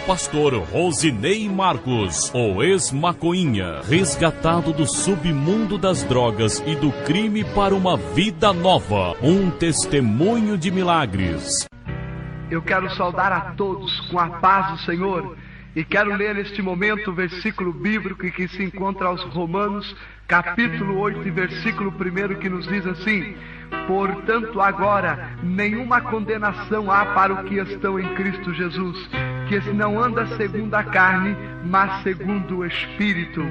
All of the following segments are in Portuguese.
Pastor Rosinei Marcos, o ex-maconhinha, resgatado do submundo das drogas e do crime para uma vida nova. Um testemunho de milagres. Eu quero saudar a todos com a paz do Senhor e quero ler neste momento o versículo bíblico que se encontra aos Romanos, capítulo 8, versículo 1, que nos diz assim: portanto agora nenhuma condenação há para os que estão em Cristo Jesus, que não anda segundo a carne, mas segundo o Espírito.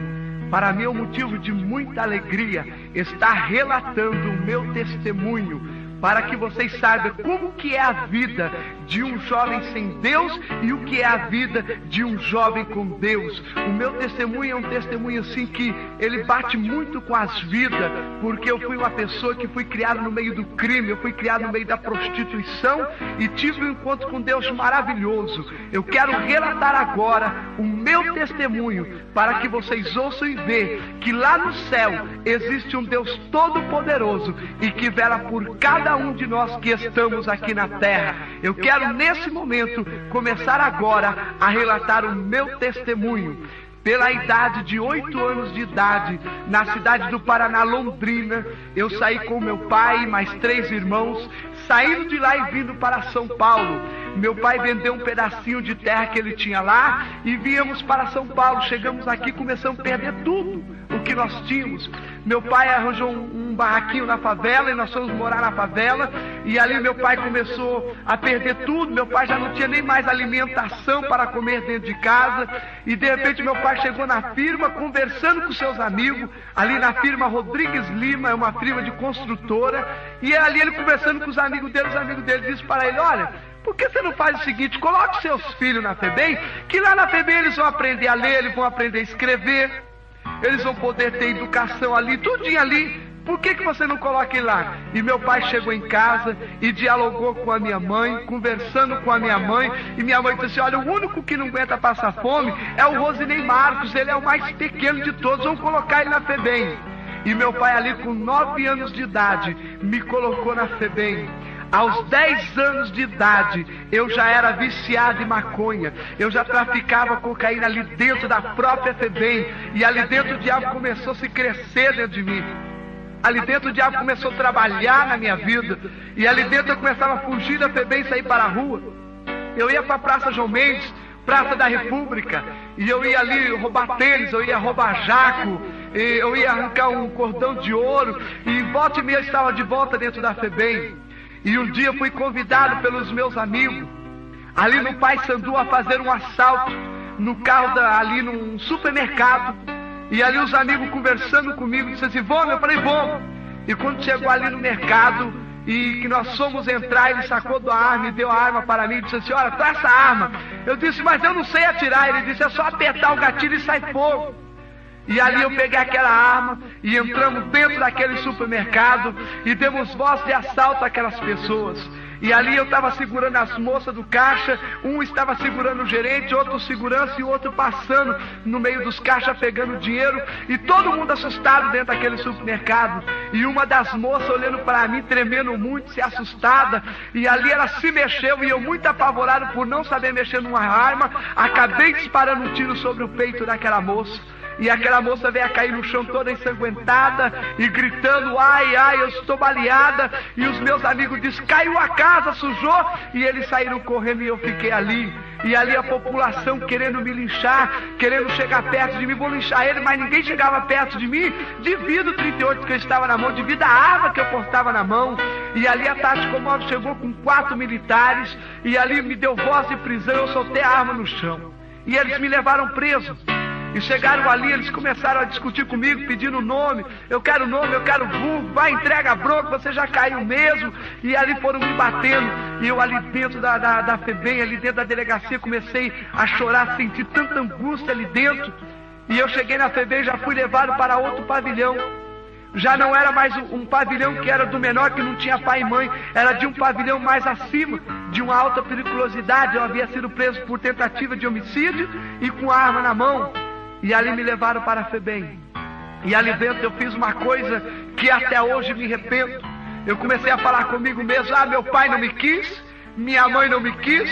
Para mim é um motivo de muita alegria estar relatando o meu testemunho, para que vocês saibam como que é a vida de um jovem sem Deus e o que é a vida de um jovem com Deus. O meu testemunho é um testemunho assim que ele bate muito com as vidas, porque eu fui uma pessoa que fui criado no meio do crime, eu fui criado no meio da prostituição e tive um encontro com Deus maravilhoso. Eu quero relatar agora o meu testemunho para que vocês ouçam e vejam que lá no céu existe um Deus todo-poderoso e que vela por cada um de nós que estamos aqui na terra. Eu quero nesse momento começar agora a relatar o meu testemunho. Pela idade de 8 anos de idade, na cidade do Paraná, Londrina, eu saí com meu pai e mais 3 irmãos, saindo de lá e vindo para São Paulo. Meu pai vendeu um pedacinho de terra que ele tinha lá e viemos para São Paulo. Chegamos aqui e começamos a perder tudo o que nós tínhamos. Meu pai arranjou um barraquinho na favela e nós fomos morar na favela. E ali meu pai começou a perder tudo. Meu pai já não tinha nem mais alimentação para comer dentro de casa. E de repente meu pai chegou na firma conversando com seus amigos. Ali na firma Rodrigues Lima, é uma firma de construtora. E ali ele conversando com os amigos dele disse para ele: olha, por que você não faz o seguinte, coloque seus filhos na FEBEM, que lá na FEBEM eles vão aprender a ler, eles vão aprender a escrever, eles vão poder ter educação ali, tudinho ali. Por que você não coloca ele lá? E meu pai chegou em casa e dialogou com a minha mãe, conversando com a minha mãe, e minha mãe disse: olha, o único que não aguenta passar fome é o Rosinei Marcos, ele é o mais pequeno de todos, vamos colocar ele na FEBEM. E meu pai ali com 9 anos de idade me colocou na FEBEM. Aos 10 anos de idade, eu já era viciado em maconha. Eu já traficava cocaína ali dentro da própria FEBEM. E ali dentro o diabo começou a se crescer dentro de mim. Ali dentro o diabo começou a trabalhar na minha vida. E ali dentro eu começava a fugir da FEBEM e sair para a rua. Eu ia para a Praça João Mendes, Praça da República. E eu ia ali roubar tênis, eu ia roubar jaco, eu ia arrancar um cordão de ouro. E volta e meia eu estava de volta dentro da FEBEM. E um dia fui convidado pelos meus amigos, ali no Paissandu, a fazer um assalto no carro ali num supermercado. E ali os amigos conversando comigo, disseram assim: vamos? Eu falei: vamos. E quando chegou ali no mercado e que nós fomos entrar, ele sacou da arma e deu a arma para mim e disse assim: olha, tá essa arma. Eu disse: mas eu não sei atirar. Ele disse: é só apertar o gatilho e sai fogo. E ali eu peguei aquela arma e entramos dentro daquele supermercado e demos voz de assalto àquelas pessoas. E ali eu estava segurando as moças do caixa, um estava segurando o gerente, outro segurança e o outro passando no meio dos caixas pegando dinheiro. E todo mundo assustado dentro daquele supermercado. E uma das moças olhando para mim, tremendo muito, se assustada. E ali ela se mexeu e eu, muito apavorado por não saber mexer numa arma, acabei disparando um tiro sobre o peito daquela moça. E aquela moça veio a cair no chão toda ensanguentada e gritando: ai, ai, eu estou baleada. E os meus amigos disseram: caiu a casa, sujou. E eles saíram correndo e eu fiquei ali. E ali a população querendo me linchar, querendo chegar perto de mim. Vou linchar ele, mas ninguém chegava perto de mim, devido ao 38 que eu estava na mão, devido à arma que eu portava na mão. E ali a Tática Móvel chegou com 4 militares e ali me deu voz de prisão. Eu soltei a arma no chão e eles me levaram preso. E chegaram ali, eles começaram a discutir comigo, pedindo nome. Eu quero nome, eu quero vulgo, vai, entrega a bronca, você já caiu mesmo. E ali foram me batendo. E eu ali dentro da FEBEM, ali dentro da delegacia, comecei a chorar, senti tanta angústia ali dentro. E eu cheguei na FEBEM e já fui levado para outro pavilhão. Já não era mais um pavilhão que era do menor, que não tinha pai e mãe. Era de um pavilhão mais acima, de uma alta periculosidade. Eu havia sido preso por tentativa de homicídio e com a arma na mão. E ali me levaram para a FEBEM. E ali dentro eu fiz uma coisa que até hoje me arrependo. Eu comecei a falar comigo mesmo: ah, meu pai não me quis, minha mãe não me quis,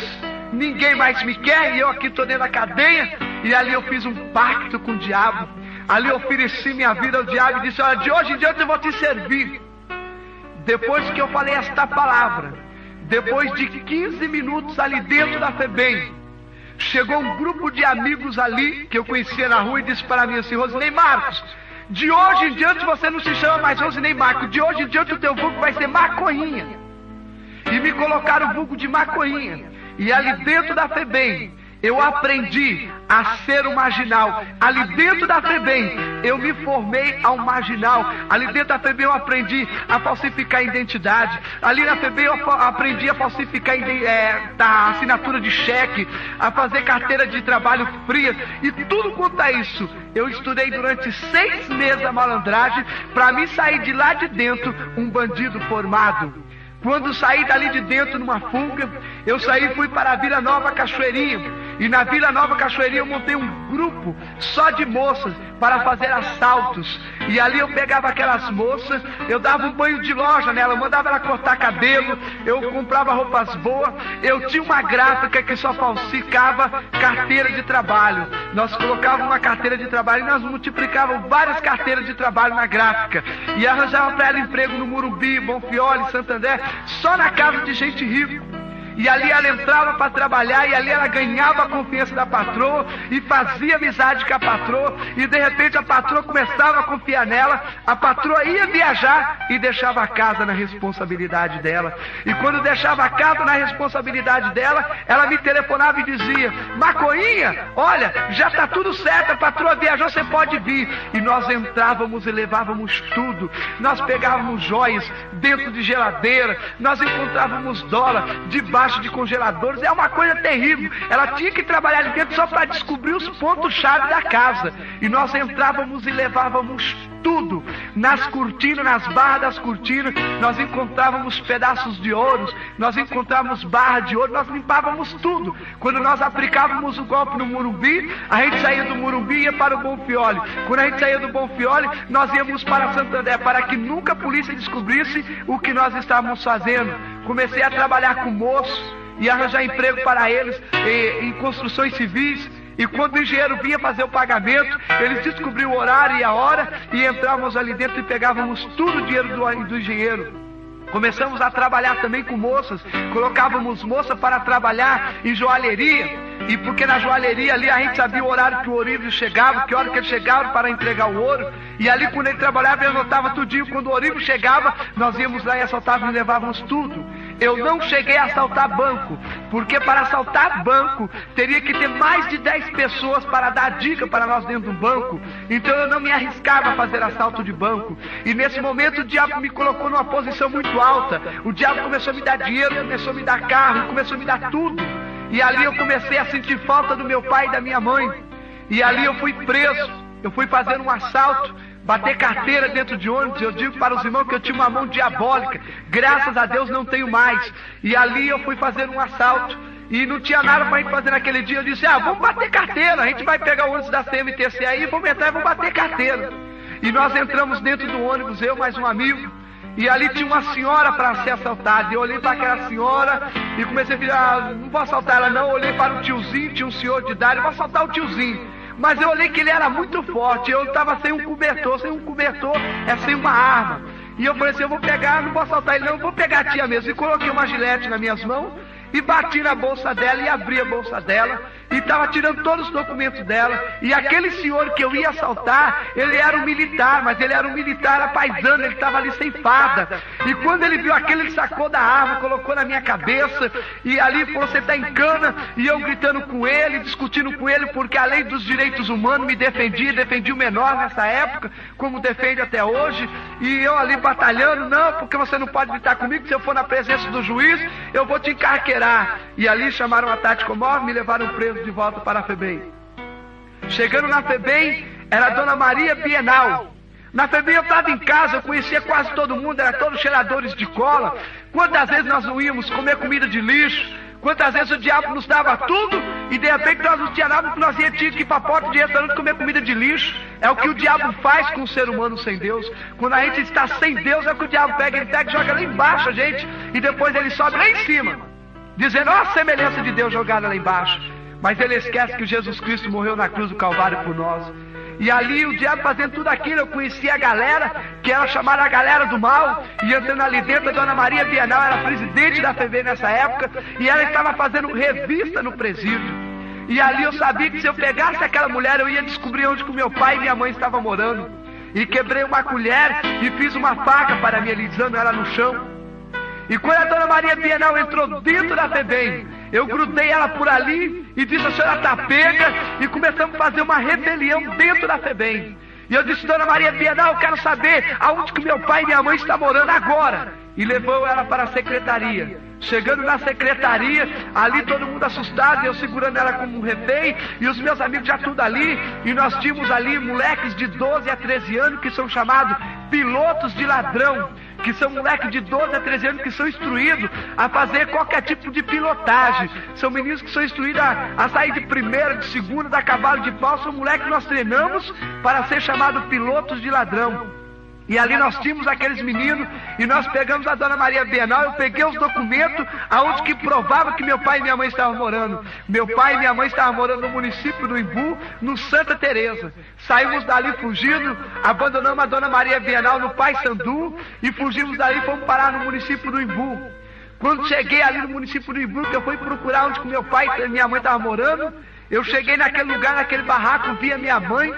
ninguém mais me quer, e eu aqui estou dentro da cadeia. E ali eu fiz um pacto com o diabo. Ali eu ofereci minha vida ao diabo e disse: olha, de hoje em diante eu vou te servir. Depois que eu falei esta palavra, depois de 15 minutos ali dentro da FEBEM, chegou um grupo de amigos ali, que eu conhecia na rua, e disse para mim assim: Rosinei Marcos, de hoje em diante você não se chama mais Rosinei Marcos, de hoje em diante o teu vulgo vai ser Maconhinha. E me colocaram o vulgo de Maconhinha. E ali dentro da FEBEM, eu aprendi a ser um marginal. Ali dentro da FEBEM, eu me formei a um marginal. Ali dentro da FEBEM eu aprendi a falsificar identidade. Ali na FEBEM eu aprendi a falsificar a assinatura de cheque, a fazer carteira de trabalho fria. E tudo quanto a isso, eu estudei durante 6 meses a malandragem para me sair de lá de dentro um bandido formado. Quando saí dali de dentro numa fuga, eu saí e fui para a Vila Nova Cachoeirinha. E na Vila Nova Cachoeirinha eu montei um grupo só de moças para fazer assaltos. E ali eu pegava aquelas moças, eu dava um banho de loja nela, eu mandava ela cortar cabelo, eu comprava roupas boas. Eu tinha uma gráfica que só falsificava carteira de trabalho. Nós colocávamos uma carteira de trabalho e nós multiplicávamos várias carteiras de trabalho na gráfica. E arranjava para ela emprego no Morumbi, Bonfioli, Santander, só na casa de gente rica. E ali ela entrava para trabalhar, e ali ela ganhava a confiança da patroa e fazia amizade com a patroa, e de repente a patroa começava a confiar nela. A patroa ia viajar e deixava a casa na responsabilidade dela. E quando deixava a casa na responsabilidade dela, ela me telefonava e dizia: Maconhinha, olha, já está tudo certo, a patroa viajou, você pode vir. E nós entrávamos e levávamos tudo. Nós pegávamos joias dentro de geladeira, nós encontrávamos dólar debaixo de congeladores. É uma coisa terrível. Ela tinha que trabalhar ali dentro só para descobrir os pontos-chave da casa. E nós entrávamos e levávamos tudo. Nas cortinas, nas barras das cortinas, nós encontrávamos pedaços de ouros, nós encontrávamos barras de ouro, nós limpávamos tudo. Quando nós aplicávamos o golpe no Morumbi, a gente saía do Morumbi e ia para o Bonfioli. Quando a gente saía do Bonfioli, nós íamos para Santander, para que nunca a polícia descobrisse o que nós estávamos fazendo. Comecei a trabalhar com moços e arranjar emprego para eles em construções civis. E quando o engenheiro vinha fazer o pagamento, eles descobriam o horário e a hora, e entrávamos ali dentro e pegávamos todo o dinheiro do engenheiro. Começamos a trabalhar também com moças, colocávamos moça para trabalhar em joalheria, e porque na joalheria ali a gente sabia o horário que o Orível chegava, que hora que ele chegava para entregar o ouro, e ali quando ele trabalhava, ele anotava tudinho. Quando o Orível chegava, nós íamos lá e assaltávamos e levávamos tudo. Eu não cheguei a assaltar banco, porque para assaltar banco teria que ter mais de 10 pessoas para dar dica para nós dentro do banco. Então eu não me arriscava a fazer assalto de banco. E nesse momento o diabo me colocou numa posição muito alta. O diabo começou a me dar dinheiro, começou a me dar carro, começou a me dar tudo. E ali eu comecei a sentir falta do meu pai e da minha mãe. E ali eu fui preso. Eu fui fazer um assalto, bater carteira dentro de ônibus. Eu digo para os irmãos que eu tinha uma mão diabólica. Graças a Deus não tenho mais. E ali eu fui fazer um assalto. E não tinha nada para a gente fazer naquele dia. Eu disse: vamos bater carteira. A gente vai pegar o ônibus da CMTC aí, vamos entrar e vamos bater carteira. E nós entramos dentro do ônibus, eu mais um amigo. E ali tinha uma senhora para ser assaltada. E eu olhei para aquela senhora e comecei a virar: não vou assaltar ela não. Eu olhei para o tiozinho, tinha um senhor de idade, eu vou assaltar o tiozinho. Mas eu olhei que ele era muito forte. Eu estava sem um cobertor é sem uma arma. E eu falei assim: eu vou pegar, não vou assaltar ele não, eu vou pegar a tia mesmo. E coloquei uma gilete nas minhas mãos e bati na bolsa dela e abri a bolsa dela e estava tirando todos os documentos dela. E aquele senhor que eu ia assaltar, ele era um militar, mas ele era um militar apaisano, ele estava ali sem farda. E quando ele viu aquilo, ele sacou da arma, colocou na minha cabeça, e ali falou: você está em cana. E eu gritando com ele, discutindo com ele, porque a lei dos direitos humanos me defendia o menor nessa época, como defende até hoje. E eu ali batalhando: não, porque você não pode gritar comigo, se eu for na presença do juiz, eu vou te encarqueirar. E ali chamaram a tática móvel, me levaram preso de volta para a FEBEM. Chegando na FEBEM, era a Dona Maria Bienal. Na FEBEM eu estava em casa, eu conhecia quase todo mundo, era todos cheiradores de cola. Quantas vezes nós não íamos comer comida de lixo? Quantas vezes o diabo nos dava tudo e de repente nós não tínhamos nada, porque nós tínhamos que ir para a porta de restaurante comer comida de lixo. É o que o diabo faz com o ser humano sem Deus. Quando a gente está sem Deus, é o que o diabo pega, ele pega e joga lá embaixo a gente, e depois ele sobe lá em cima. dizendo, ó, a semelhança de Deus jogada lá embaixo. Mas ele esquece que Jesus Cristo morreu na cruz do Calvário por nós. E ali o diabo fazendo tudo aquilo, eu conhecia a galera, que era chamada a galera do mal, e entrando ali dentro, a Dona Maria Bienal era presidente da FEBEM nessa época, e ela estava fazendo revista no presídio. E ali eu sabia que se eu pegasse aquela mulher, eu ia descobrir onde que o meu pai e minha mãe estavam morando. E quebrei uma colher e fiz uma faca para mim, alisando ela no chão. E quando a Dona Maria Bienal entrou dentro da FEBEM, eu grudei ela por ali e disse, a senhora está pega, e começamos a fazer uma rebelião dentro da FEBEM. E eu disse, Dona Maria Bienal, eu quero saber aonde que meu pai e minha mãe estão morando agora. E levou ela para a secretaria. Chegando na secretaria, ali todo mundo assustado, eu segurando ela como um refém, e os meus amigos já tudo ali, e nós tínhamos ali moleques de 12 a 13 anos que são chamados pilotos de ladrão, que são moleques de 12 a 13 anos que são instruídos a fazer qualquer tipo de pilotagem. São meninos que são instruídos a sair de primeira, de segunda, da cavalo de pau. São moleques que nós treinamos para ser chamados pilotos de ladrão. E ali nós tínhamos aqueles meninos, e nós pegamos a Dona Maria Bienal, eu peguei os documentos aonde que provava que meu pai e minha mãe estavam morando. Meu pai e minha mãe estavam morando no município do Imbu, no Santa Teresa. Saímos dali fugindo, abandonamos a Dona Maria Bienal no Paissandu, e fugimos dali e fomos parar no município do Imbu. Quando cheguei ali no município do Imbu, que eu fui procurar onde que meu pai e minha mãe estavam morando, eu cheguei naquele lugar, naquele barraco, vi a minha mãe,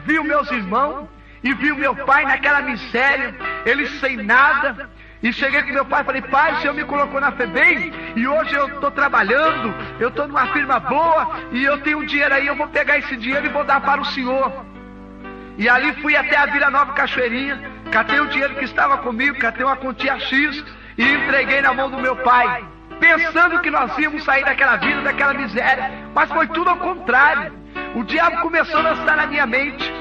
vi os meus irmãos, e vi o meu pai naquela miséria, ele sem nada. E cheguei com meu pai e falei, pai, o senhor me colocou na FEBEM, e hoje eu estou trabalhando, eu estou numa firma boa, e eu tenho dinheiro aí, eu vou pegar esse dinheiro e vou dar para o senhor. E ali fui até a Vila Nova Cachoeirinha, catei o dinheiro que estava comigo, catei uma quantia X, e entreguei na mão do meu pai, pensando que nós íamos sair daquela vida, daquela miséria. Mas foi tudo ao contrário. O diabo começou a lançar na minha mente,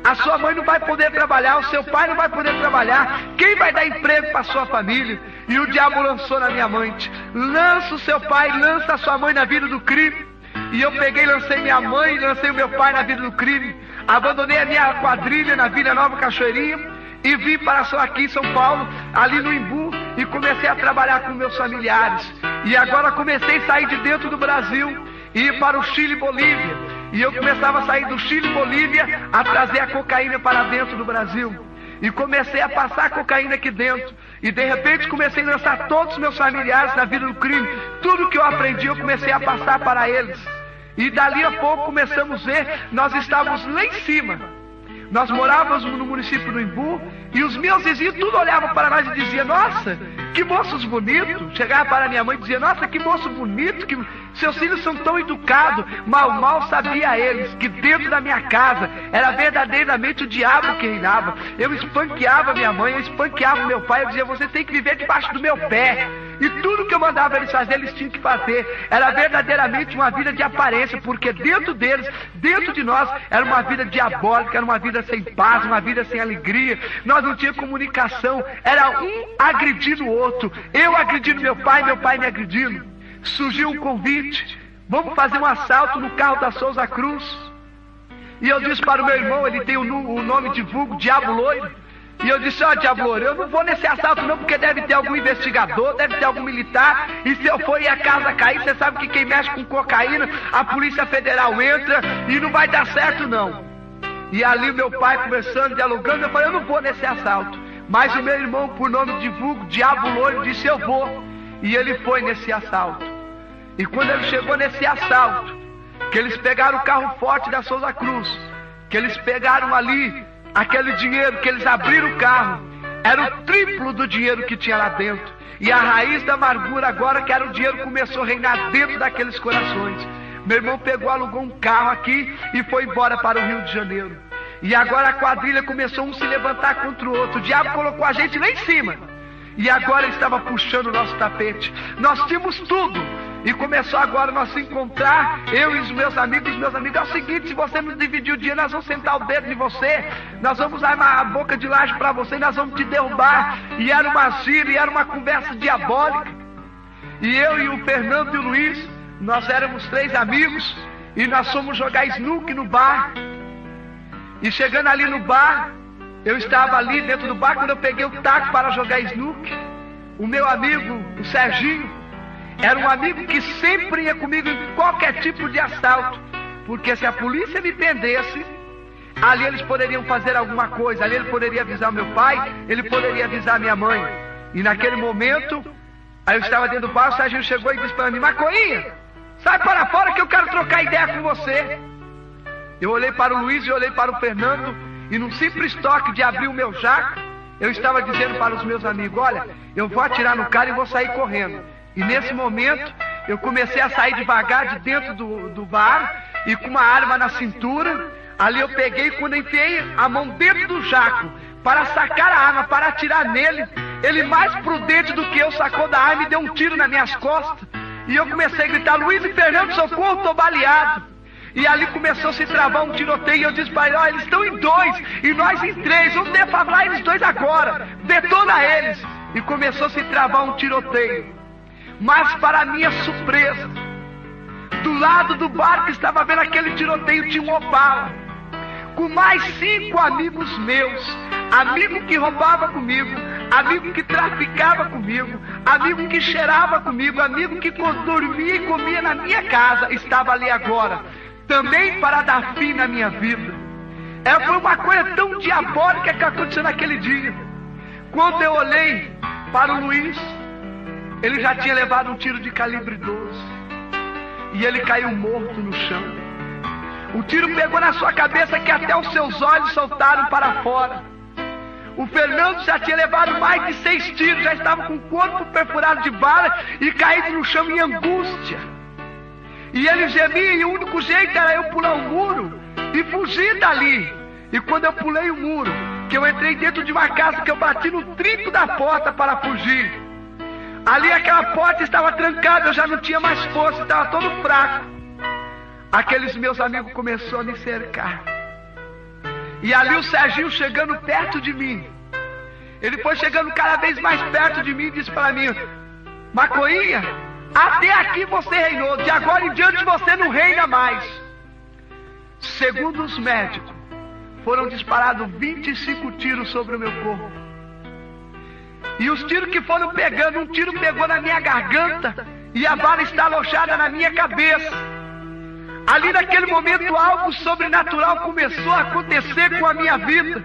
a sua mãe não vai poder trabalhar, o seu pai não vai poder trabalhar, quem vai dar emprego para a sua família? E o diabo lançou na minha mente, lança o seu pai, lança a sua mãe na vida do crime. E eu peguei, lancei minha mãe, lancei o meu pai na vida do crime, abandonei a minha quadrilha na Vila Nova Cachoeirinha e vim para aqui em São Paulo, ali no Imbu, e comecei a trabalhar com meus familiares. E agora comecei a sair de dentro do Brasil e ir para o Chile e Bolívia. E eu começava a sair do Chile e Bolívia a trazer a cocaína para dentro do Brasil. E comecei a passar a cocaína aqui dentro. E de repente comecei a lançar todos os meus familiares na vida do crime. Tudo que eu aprendi eu comecei a passar para eles. E dali a pouco começamos a ver, nós estávamos lá em cima. Nós morávamos no município do Imbu, e os meus vizinhos tudo olhavam para nós e diziam, nossa, que moços bonitos. Chegava para minha mãe e dizia, nossa, que moço bonito, que seus filhos são tão educados. Mal sabia eles que dentro da minha casa era verdadeiramente o diabo que reinava. Eu espanqueava minha mãe, eu espanqueava meu pai, eu dizia, você tem que viver debaixo do meu pé. E tudo que eu mandava eles fazer, eles tinham que fazer. Era verdadeiramente uma vida de aparência, porque dentro deles, dentro de nós, era uma vida diabólica, era uma vida sem paz, uma vida sem alegria. Nós não tínhamos comunicação, era um agredindo o outro. Eu agredindo meu pai me agredindo. Surgiu um convite, vamos fazer um assalto no carro da Souza Cruz. E eu disse para o meu irmão, ele tem o nome de vulgo, Diabo Loiro. E eu disse, ó, Diabo Loiro, eu não vou nesse assalto não, porque deve ter algum investigador, deve ter algum militar, e se eu for e a casa cair, você sabe que quem mexe com cocaína, a Polícia Federal entra, e não vai dar certo não. E ali meu pai conversando, dialogando, eu falei, eu não vou nesse assalto. Mas o meu irmão, por nome de vulgo, Diabo Loiro, disse, eu vou. E ele foi nesse assalto. E quando ele chegou nesse assalto, que eles pegaram o carro forte da Souza Cruz, que eles pegaram ali aquele dinheiro, que eles abriram o carro, era o triplo do dinheiro que tinha lá dentro. E a raiz da amargura agora, que era o dinheiro, começou a reinar dentro daqueles corações. Meu irmão pegou, alugou um carro aqui e foi embora para o Rio de Janeiro. E agora a quadrilha começou a se levantar contra o outro. O diabo colocou a gente lá em cima. E agora ele estava puxando o nosso tapete. Nós tínhamos tudo. E começou agora nós se encontrar, eu e os meus amigos. É o seguinte, se você não dividir o dia, nós vamos sentar o dedo em você, nós vamos armar a boca de laje para você, nós vamos te derrubar. E era uma gíria, era uma conversa diabólica. E eu e o Fernando e o Luiz, nós éramos 3 amigos, e nós fomos jogar snook no bar. E chegando ali no bar, eu estava ali dentro do bar, quando eu peguei o taco para jogar snook, o meu amigo, o Serginho, Era um amigo que sempre ia comigo em qualquer tipo de assalto, porque se a polícia me prendesse, ali eles poderiam fazer alguma coisa, ali ele poderia avisar meu pai, ele poderia avisar minha mãe. E naquele momento, aí eu estava dentro do bar, o sargento chegou e disse para mim: Macoinha, sai para fora que eu quero trocar ideia com você. Eu olhei para o Luiz e olhei para o Fernando, e num simples toque de abrir o meu jaco, eu estava dizendo para os meus amigos: olha, eu vou atirar no cara e vou sair correndo. E nesse momento, eu comecei a sair devagar de dentro do bar, e com uma arma na cintura, ali eu peguei, quando enfiei a mão dentro do jaco, para sacar a arma, para atirar nele, ele mais prudente do que eu, sacou da arma e deu um tiro nas minhas costas. E eu comecei a gritar: Luiz e Fernando, socorro, estou baleado. E ali começou a se travar um tiroteio, e eu disse para ele: ó, eles estão em 2, e nós em 3, vamos defablar eles 2 agora, detona eles. E começou a se travar um tiroteio. Mas para minha surpresa, do lado do bar que estava vendo aquele tiroteio, tinha um Opala, com mais 5 amigos meus, amigo que roubava comigo, amigo que traficava comigo, amigo que cheirava comigo, amigo que dormia e comia na minha casa, estava ali agora, também para dar fim na minha vida. Foi uma coisa tão diabólica que aconteceu naquele dia. Quando eu olhei para o Luiz, ele já tinha levado um tiro de calibre 12, e ele caiu morto no chão. O tiro pegou na sua cabeça que até os seus olhos saltaram para fora. O Fernando já tinha levado mais de 6 tiros, já estava com o corpo perfurado de bala e caído no chão em angústia. E ele gemia, e o único jeito era eu pular o muro e fugir dali. E quando eu pulei o muro, que eu entrei dentro de uma casa, que eu bati no trinco da porta para fugir, ali aquela porta estava trancada, eu já não tinha mais força, estava todo fraco. Aqueles meus amigos começaram a me cercar. E ali o Serginho chegando perto de mim, ele foi chegando cada vez mais perto de mim e disse para mim: Macoinha, até aqui você reinou, de agora em diante você não reina mais. Segundo os médicos, foram disparados 25 tiros sobre o meu corpo. E os tiros que foram pegando, um tiro pegou na minha garganta e a bala está alojada na minha cabeça. Ali naquele momento algo sobrenatural começou a acontecer com a minha vida.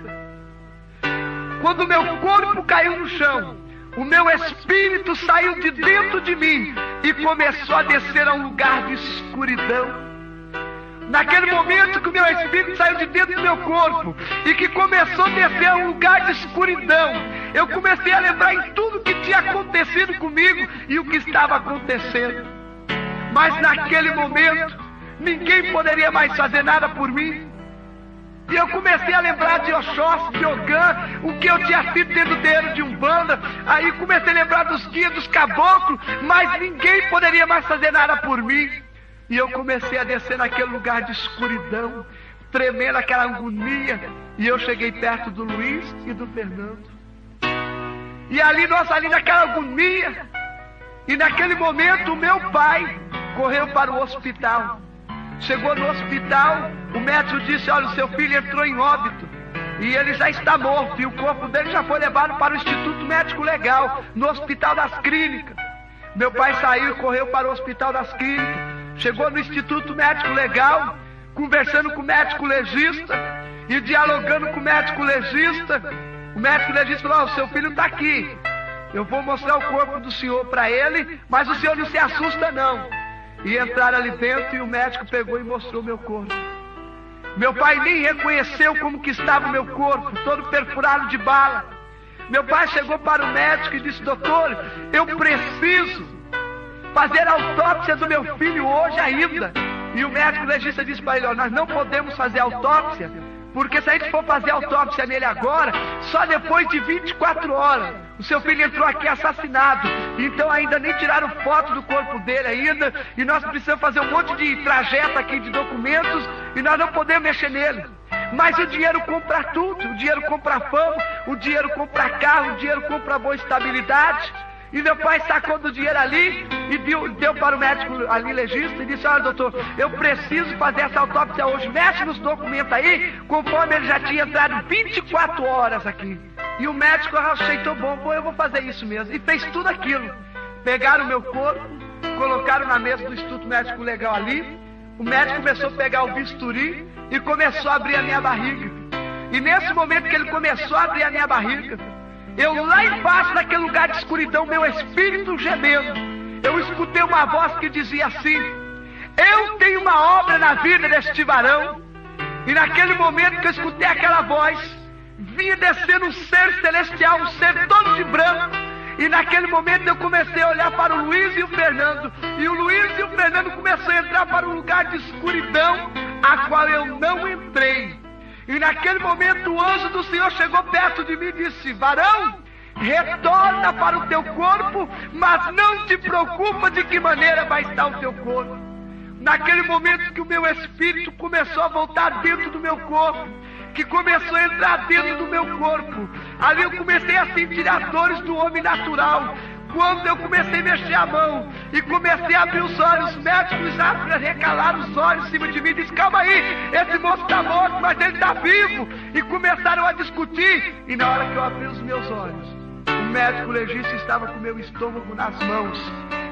Quando o meu corpo caiu no chão, o meu espírito saiu de dentro de mim e começou a descer a um lugar de escuridão. Naquele momento que o meu espírito saiu de dentro do meu corpo e que começou a descer a um lugar de escuridão, eu comecei a lembrar em tudo que tinha acontecido comigo e o que estava acontecendo. Mas naquele momento, ninguém poderia mais fazer nada por mim. E eu comecei a lembrar de Oxóssi, de Ogã, o que eu tinha sido dentro do terreiro de Umbanda. Aí comecei a lembrar dos guias, dos caboclos, mas ninguém poderia mais fazer nada por mim. E eu comecei a descer naquele lugar de escuridão, tremendo aquela agonia. E eu cheguei perto do Luiz e do Fernando. E ali, ali naquela agonia, e naquele momento o meu pai correu para o hospital. Chegou no hospital, o médico disse: olha, o seu filho entrou em óbito e ele já está morto, e o corpo dele já foi levado para o Instituto Médico Legal, no Hospital das Clínicas. Meu pai saiu e correu para o Hospital das Clínicas, chegou no Instituto Médico Legal, conversando com o médico legista e dialogando com o médico legista. O médico legista falou: o seu filho está aqui, eu vou mostrar o corpo do senhor para ele, mas o senhor não se assusta não. E entraram ali dentro e o médico pegou e mostrou meu corpo. Meu pai nem reconheceu como que estava o meu corpo, todo perfurado de bala. Meu pai chegou para o médico e disse: doutor, eu preciso fazer a autópsia do meu filho hoje ainda. E o médico legista disse para ele: nós não podemos fazer autópsia, porque se a gente for fazer autópsia nele agora, só depois de 24 horas. O seu filho entrou aqui assassinado, então ainda nem tiraram foto do corpo dele ainda, e nós precisamos fazer um monte de trajeto aqui de documentos, e nós não podemos mexer nele. Mas o dinheiro compra tudo, o dinheiro compra fama, o dinheiro compra carro, o dinheiro compra boa estabilidade. E meu pai sacou do dinheiro ali e deu para o médico ali legista e disse: olha, doutor, eu preciso fazer essa autópsia hoje, mexe nos documentos aí, conforme ele já tinha entrado 24 horas aqui. E o médico aceitou: bom, eu vou fazer isso mesmo. E fez tudo aquilo. Pegaram o meu corpo, colocaram na mesa do Instituto Médico Legal ali. O médico começou a pegar o bisturi e começou a abrir a minha barriga. E nesse momento que ele começou a abrir a minha barriga, eu lá embaixo naquele lugar de escuridão, meu espírito gemendo, eu escutei uma voz que dizia assim: eu tenho uma obra na vida deste varão. E naquele momento que eu escutei aquela voz, vinha descendo um ser celestial, um ser todo de branco. E naquele momento eu comecei a olhar para o Luiz e o Fernando. E o Luiz e o Fernando começaram a entrar para um lugar de escuridão, a qual eu não entrei. E naquele momento o anjo do Senhor chegou perto de mim e disse: varão, retorna para o teu corpo, mas não te preocupa de que maneira vai estar o teu corpo. Naquele momento que o meu espírito começou a voltar dentro do meu corpo, que começou a entrar dentro do meu corpo, ali eu comecei a sentir as dores do homem natural. Quando eu comecei a mexer a mão e comecei a abrir os olhos, os médicos já recalaram os olhos em cima de mim e disseram: calma aí, esse moço está morto, mas ele está vivo. E começaram a discutir. E na hora que eu abri os meus olhos, o médico legista estava com o meu estômago nas mãos.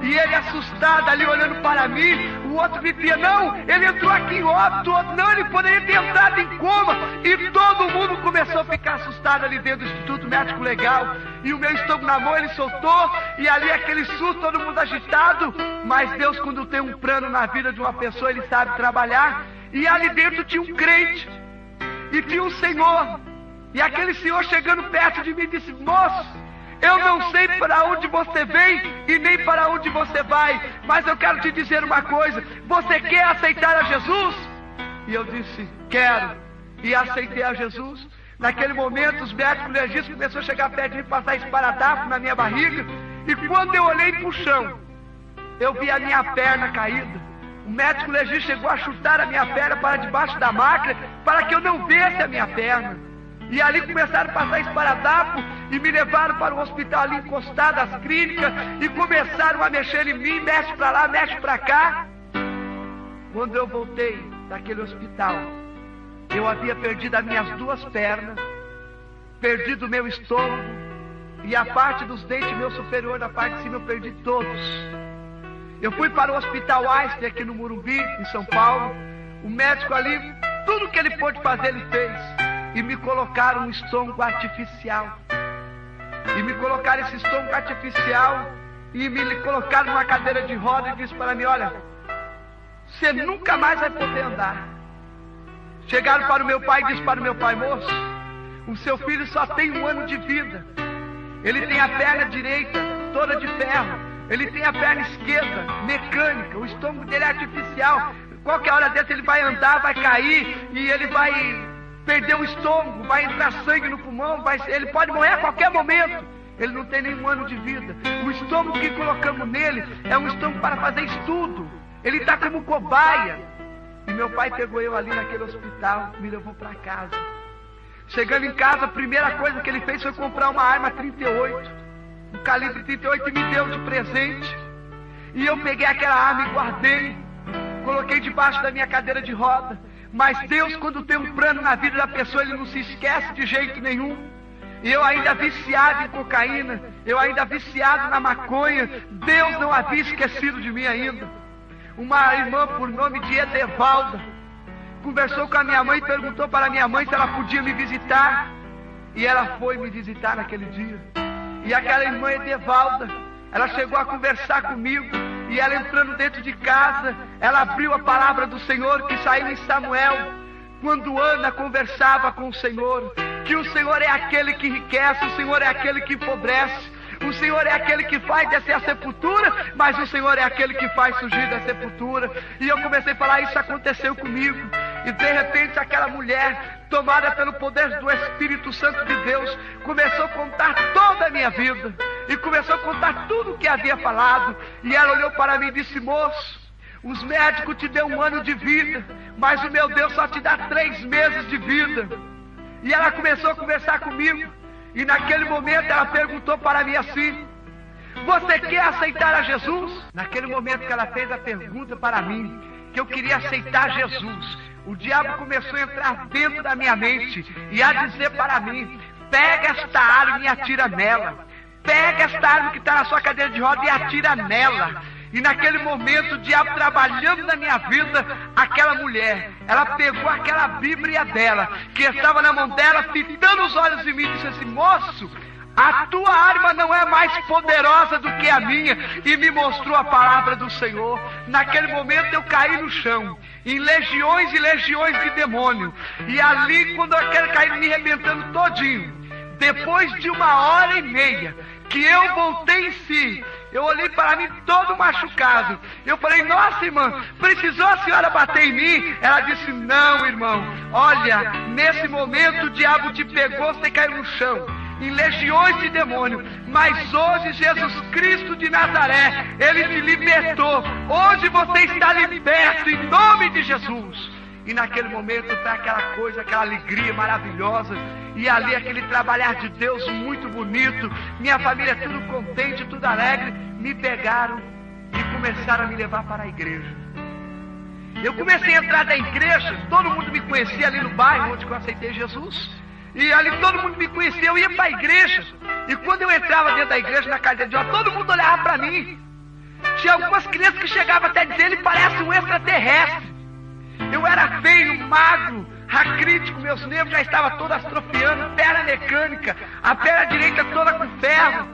E ele assustado ali olhando para mim. O outro dizia: não, ele entrou aqui em óbito. O outro: não, ele poderia ter entrado em coma. E todo mundo começou a ficar assustado ali dentro do Instituto Médico Legal. E o meu estômago na mão ele soltou. E ali aquele susto, todo mundo agitado. Mas Deus, quando tem um plano na vida de uma pessoa, Ele sabe trabalhar. E ali dentro tinha um crente e tinha um senhor. E aquele senhor chegando perto de mim disse: moço, eu não sei para onde você vem e nem para onde você vai, mas eu quero te dizer uma coisa: você quer aceitar a Jesus? E eu disse: quero. E aceitei a Jesus. Naquele momento os médicos legistas começaram a chegar perto de mim, passar esparadrapo na minha barriga. E quando eu olhei para o chão, eu vi a minha perna caída. O médico legista chegou a chutar a minha perna para debaixo da máquina, para que eu não visse a minha perna. E ali começaram a passar esparadrapo e me levaram para o hospital ali encostado às clínicas e começaram a mexer em mim, mexe para lá, mexe para cá. Quando eu voltei daquele hospital, eu havia perdido as minhas duas pernas, perdido o meu estômago e a parte dos dentes meu superior, da parte de cima, eu perdi todos. Eu fui para o Hospital Einstein aqui no Morumbi, em São Paulo. O médico ali, tudo que ele pôde fazer, ele fez. E me colocaram um estômago artificial. E me colocaram esse estômago artificial e me colocaram numa cadeira de roda e disse para mim: olha, você nunca mais vai poder andar. Chegaram para o meu pai e disse para o meu pai: moço, o seu filho só tem 1 ano de vida. Ele tem a perna direita toda de ferro, ele tem a perna esquerda mecânica, o estômago dele é artificial. Qualquer hora dessa ele vai andar, vai cair e ele vai perder o estômago, vai entrar sangue no pulmão, ele pode morrer a qualquer momento. Ele não tem nem 1 ano de vida. O estômago que colocamos nele é um estômago para fazer estudo. Ele está como cobaia. E meu pai pegou eu ali naquele hospital, me levou para casa. Chegando em casa, a primeira coisa que ele fez foi comprar uma arma 38, um calibre 38, e me deu de presente. E eu peguei aquela arma e guardei, coloquei debaixo da minha cadeira de roda. Mas Deus, quando tem um plano na vida da pessoa, Ele não se esquece de jeito nenhum. E eu ainda viciado em cocaína, eu ainda viciado na maconha, Deus não havia esquecido de mim ainda. Uma irmã por nome de Edevalda conversou com a minha mãe e perguntou para a minha mãe se ela podia me visitar. E ela foi me visitar naquele dia. E aquela irmã Edevalda, ela chegou a conversar comigo. E ela entrando dentro de casa, ela abriu a palavra do Senhor que saiu em Samuel, quando Ana conversava com o Senhor, que o Senhor é aquele que enriquece, o Senhor é aquele que empobrece, o Senhor é aquele que faz descer a sepultura, mas o Senhor é aquele que faz surgir da sepultura. E eu comecei a falar: isso aconteceu comigo. E de repente aquela mulher, tomada pelo poder do Espírito Santo de Deus, começou a contar toda a minha vida. E começou a contar tudo o que havia falado. E ela olhou para mim e disse: moço, os médicos te dão 1 ano de vida, mas o meu Deus só te dá 3 meses de vida. E ela começou a conversar comigo. E naquele momento ela perguntou para mim assim: você quer aceitar a Jesus? Naquele momento que ela fez a pergunta para mim, que eu queria aceitar Jesus, o diabo começou a entrar dentro da minha mente e a dizer para mim: pega esta arma e atira nela. Pega esta arma que está na sua cadeira de roda e atira nela. E naquele momento, o diabo trabalhando na minha vida, aquela mulher, ela pegou aquela Bíblia dela, que estava na mão dela, fitando os olhos em mim, e disse assim: moço, a tua arma não é mais poderosa do que a minha, e me mostrou a palavra do Senhor. Naquele momento eu caí no chão, em legiões e legiões de demônio, e ali, quando eu caí me arrebentando todinho, depois de 1h30 que eu voltei em si, eu olhei para mim todo machucado. Eu falei: nossa, irmã, precisou a senhora bater em mim? Ela disse: não, irmão, olha, nesse momento o diabo te pegou, você caiu no chão, em legiões de demônio, mas hoje Jesus Cristo de Nazaré, Ele te libertou. Hoje você está liberto em nome de Jesus. E naquele momento foi aquela coisa, aquela alegria maravilhosa, e ali aquele trabalhar de Deus muito bonito, minha família tudo contente, tudo alegre. Me pegaram e começaram a me levar para a igreja. Eu comecei a entrar na igreja, todo mundo me conhecia ali no bairro onde eu aceitei Jesus, e ali todo mundo me conhecia. Eu ia para a igreja, e quando eu entrava dentro da igreja, na cadeira de rodas, todo mundo olhava para mim. Tinha algumas crianças que chegavam até a dizer: ele parece um extraterrestre. Eu era feio, magro, racrítico, meus nervos já estavam todos atrofiando, perna mecânica, a perna direita toda com ferro,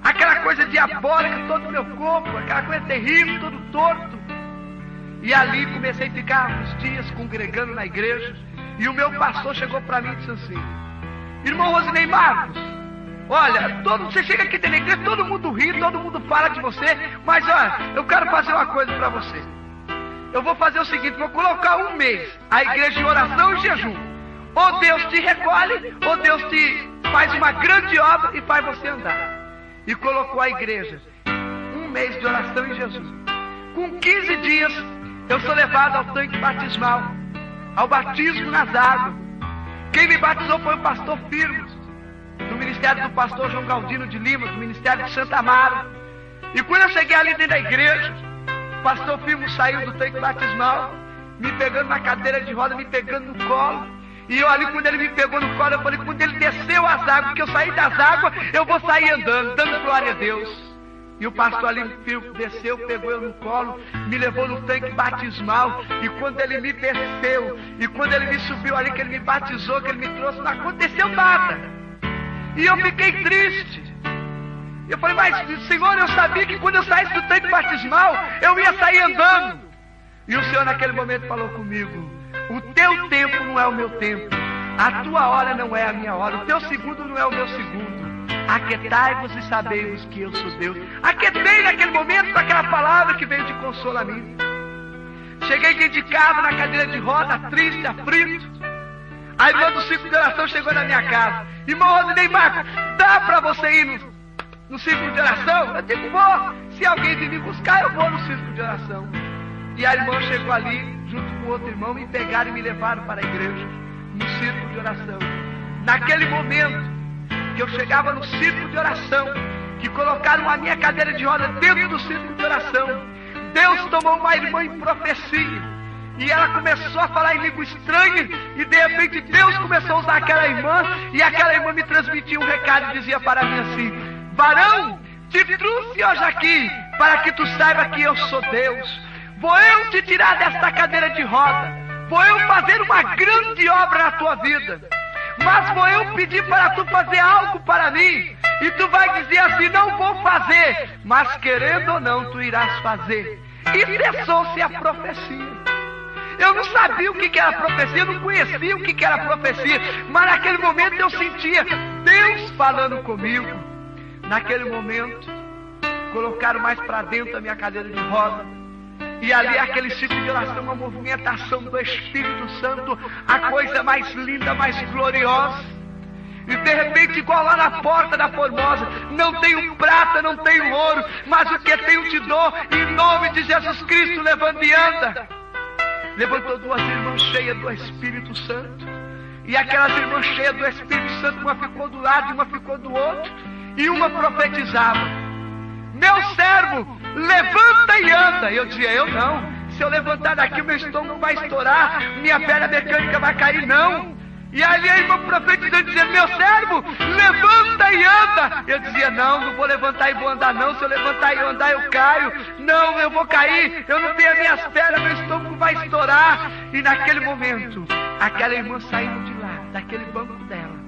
aquela coisa diabólica todo no meu corpo, aquela coisa terrível, todo torto. E ali comecei a ficar uns dias congregando na igreja, e o meu pastor chegou para mim e disse assim: irmão Rosinei Marcos, olha, você chega aqui dentro da igreja, todo mundo ri, todo mundo fala de você, mas olha, eu quero fazer uma coisa para você. Eu vou fazer o seguinte: vou colocar 1 mês a igreja em oração e jejum. Ou Deus te recolhe, ou Deus te faz uma grande obra e faz você andar. E colocou a igreja 1 mês de oração e jejum. Com 15 dias eu sou levado ao tanque batismal, ao batismo nas águas. Quem me batizou foi o pastor Firmos, do ministério do pastor João Galdino de Lima, do ministério de Santa Amaro. E quando eu cheguei ali dentro da igreja, o pastor Firmo saiu do tanque batismal, me pegando na cadeira de roda, me pegando no colo. E eu ali, quando ele me pegou no colo, eu falei: quando ele desceu as águas, porque eu saí das águas, eu vou sair andando, dando glória a Deus. E o pastor ali desceu, pegou eu no colo, me levou no tanque batismal. E quando ele me desceu, e quando ele me subiu ali, que ele me batizou, que ele me trouxe, não aconteceu nada. E eu fiquei triste. Eu falei: mas Senhor, eu sabia que quando eu saísse do tanque batismal, eu ia sair andando. E o Senhor naquele momento falou comigo: o teu tempo não é o meu tempo, a tua hora não é a minha hora, o teu segundo não é o meu segundo. Aquietai-vos e sabei-vos que eu sou Deus. Aquietei naquele momento com aquela palavra que veio de consolo a mim. Cheguei dentro de casa, na cadeira de roda, triste, aflito. A irmã do círculo de oração chegou na minha casa: irmão Rosinei Marcos, dá para você ir no círculo de oração? Eu digo: vou. Se alguém vir me buscar, eu vou no círculo de oração. E a irmã chegou ali, junto com outro irmão, me pegaram e me levaram para a igreja, no círculo de oração. Naquele momento que eu chegava no círculo de oração, que colocaram a minha cadeira de roda dentro do círculo de oração, Deus tomou uma irmã em profecia, e ela começou a falar em língua estranha, e de repente Deus começou a usar aquela irmã, e aquela irmã me transmitia um recado e dizia para mim assim: varão, te trouxe hoje aqui para que tu saiba que eu sou Deus. Vou eu te tirar desta cadeira de roda, vou eu fazer uma grande obra na tua vida, mas vou eu pedir para tu fazer algo para mim, e tu vai dizer assim: não vou fazer, mas querendo ou não, tu irás fazer. E cessou-se a profecia. Eu não sabia o que era profecia, eu não conhecia o que era profecia, mas naquele momento eu sentia Deus falando comigo. Naquele momento, colocaram mais para dentro a minha cadeira de roda, e ali aquele ciclo de oração, uma movimentação do Espírito Santo, a coisa mais linda, mais gloriosa. E de repente, igual lá na porta da Formosa: não tenho prata, não tenho ouro, mas o que tenho te dou, em nome de Jesus Cristo, levanta e anda. Levantou 2 irmãs cheias do Espírito Santo, e aquelas irmãs cheias do Espírito Santo, uma ficou do lado e uma ficou do outro, e uma profetizava: meu servo, levanta e anda. Eu dizia: eu não, se eu levantar daqui, meu estômago vai estourar, minha perna mecânica vai cair. Não, E ali a irmã profetizando, dizendo: meu servo, levanta e anda. Eu dizia: não vou levantar e vou andar não. Se eu levantar e andar, eu caio. Não, eu vou cair. Eu não tenho as minhas pernas, meu estômago vai estourar. E naquele momento, aquela irmã saindo de lá, daquele banco dela,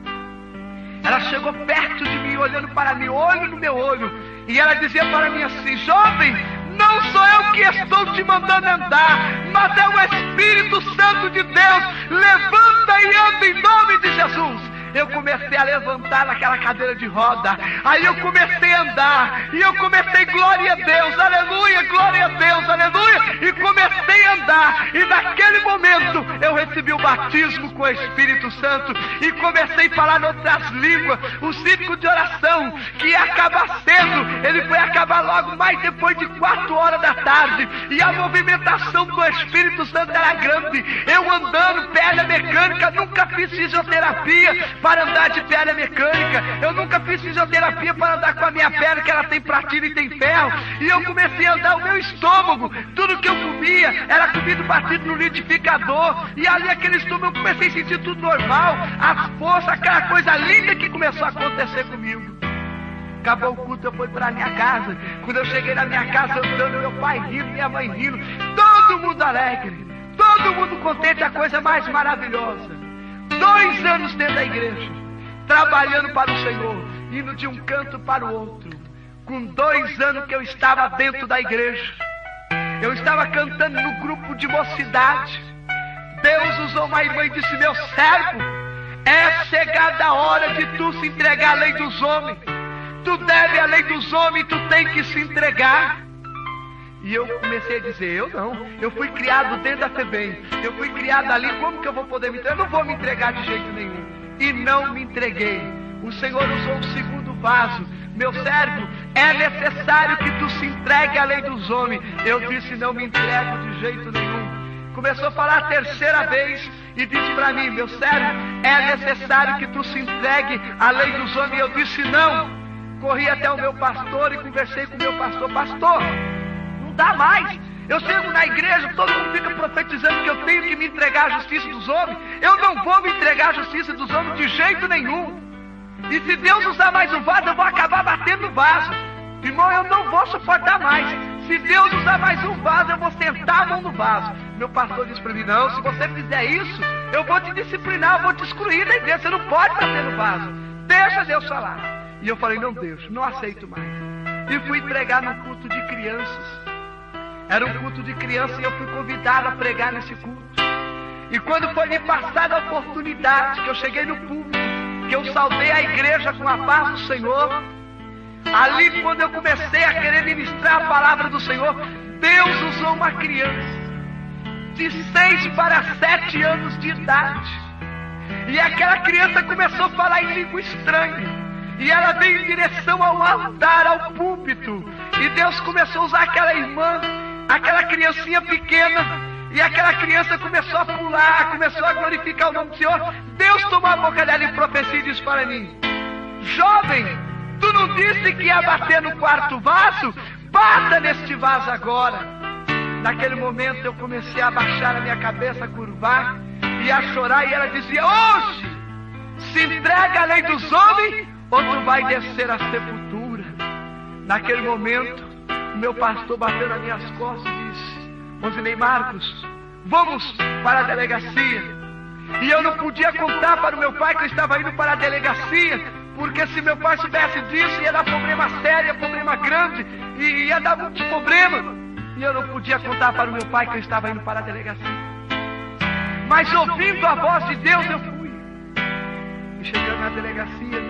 ela chegou perto de mim, olhando para mim, olho no meu olho. E ela dizia para mim assim: jovem, não sou eu que estou te mandando andar, mas é o Espírito Santo de Deus. Levanta e anda em nome de Jesus. Eu comecei a levantar naquela cadeira de roda. Aí eu comecei a andar. E eu comecei: glória a Deus, aleluia, glória a Deus, aleluia. E comecei a andar. E naquele momento eu recebi o batismo com o Espírito Santo. E comecei a falar em outras línguas. O círculo de oração que ia acabar cedo, ele foi acabar logo mais depois de 4 horas da tarde. E a movimentação do Espírito Santo era grande. Eu andando, perna mecânica. Nunca fiz fisioterapia para andar de perna mecânica. Eu nunca fiz fisioterapia para andar com a minha perna, que ela tem platina e tem ferro. E eu comecei a andar, o meu estômago, tudo que eu comia era comida batida no liquidificador. E ali aquele estômago eu comecei a sentir tudo normal. As forças, aquela coisa linda que começou a acontecer comigo. Acabou o culto, eu fui para minha casa. Quando eu cheguei na minha casa, andando, meu pai rindo, minha mãe rindo, todo mundo alegre, todo mundo contente, a coisa mais maravilhosa. 2 anos dentro da igreja, trabalhando para o Senhor, indo de um canto para o outro. Com 2 anos que eu estava dentro da igreja, eu estava cantando no grupo de mocidade. Deus usou uma irmã e disse: meu servo, é chegada a hora de tu se entregar à lei dos homens. Tu deve a lei dos homens, tu tem que se entregar. E eu comecei a dizer: eu não, eu fui criado dentro da FEBEM, eu fui criado ali, como que eu vou poder me entregar? Eu não vou me entregar de jeito nenhum. E não me entreguei. O Senhor usou o segundo vaso: meu servo, é necessário que tu se entregue à lei dos homens. Eu disse: não me entrego de jeito nenhum. Começou a falar a 3ª vez e disse para mim: meu servo, é necessário que tu se entregue à lei dos homens. Eu disse: não. Corri até o meu pastor e conversei com o meu pastor: pastor, não dá mais. Eu chego na igreja, todo mundo fica profetizando que eu tenho que me entregar à justiça dos homens. Eu não vou me entregar à justiça dos homens de jeito nenhum. E se Deus usar mais um vaso, eu vou acabar batendo no vaso. Irmão, eu não vou suportar mais. Se Deus usar mais um vaso, eu vou sentar a mão no vaso. Meu pastor disse para mim: não, se você fizer isso, eu vou te disciplinar, eu vou te excluir da igreja. Você não pode bater no vaso. Deixa Deus falar. E eu falei: não deixo, não aceito mais. E fui pregar num culto de crianças. Era um culto de criança e eu fui convidado a pregar nesse culto. E quando foi me passada a oportunidade, que eu cheguei no púlpito, que eu saudei a igreja com a paz do Senhor, ali quando eu comecei a querer ministrar a palavra do Senhor, Deus usou uma criança de 6 para 7 anos de idade. E aquela criança começou a falar em língua estranha. E ela veio em direção ao altar, ao púlpito. E Deus começou a usar aquela irmã, aquela criancinha pequena. E aquela criança começou a pular, começou a glorificar o nome do Senhor. Deus tomou a boca dela e profecia e disse para mim: jovem, tu não disse que ia bater no 4º vaso? Bata neste vaso agora. Naquele momento eu comecei a abaixar a minha cabeça, a curvar e a chorar. E ela dizia: hoje se entrega a lei dos homens, ou tu vai descer à sepultura. Naquele momento, o meu pastor bateu nas minhas costas e disse: Rosinei Marcos, vamos para a delegacia. E eu não podia contar para o meu pai que eu estava indo para a delegacia, porque se meu pai soubesse disso, ia dar problema sério, problema grande, e ia dar muito problema. E eu não podia contar para o meu pai que eu estava indo para a delegacia. Mas ouvindo a voz de Deus, eu fui. E chegando na delegacia,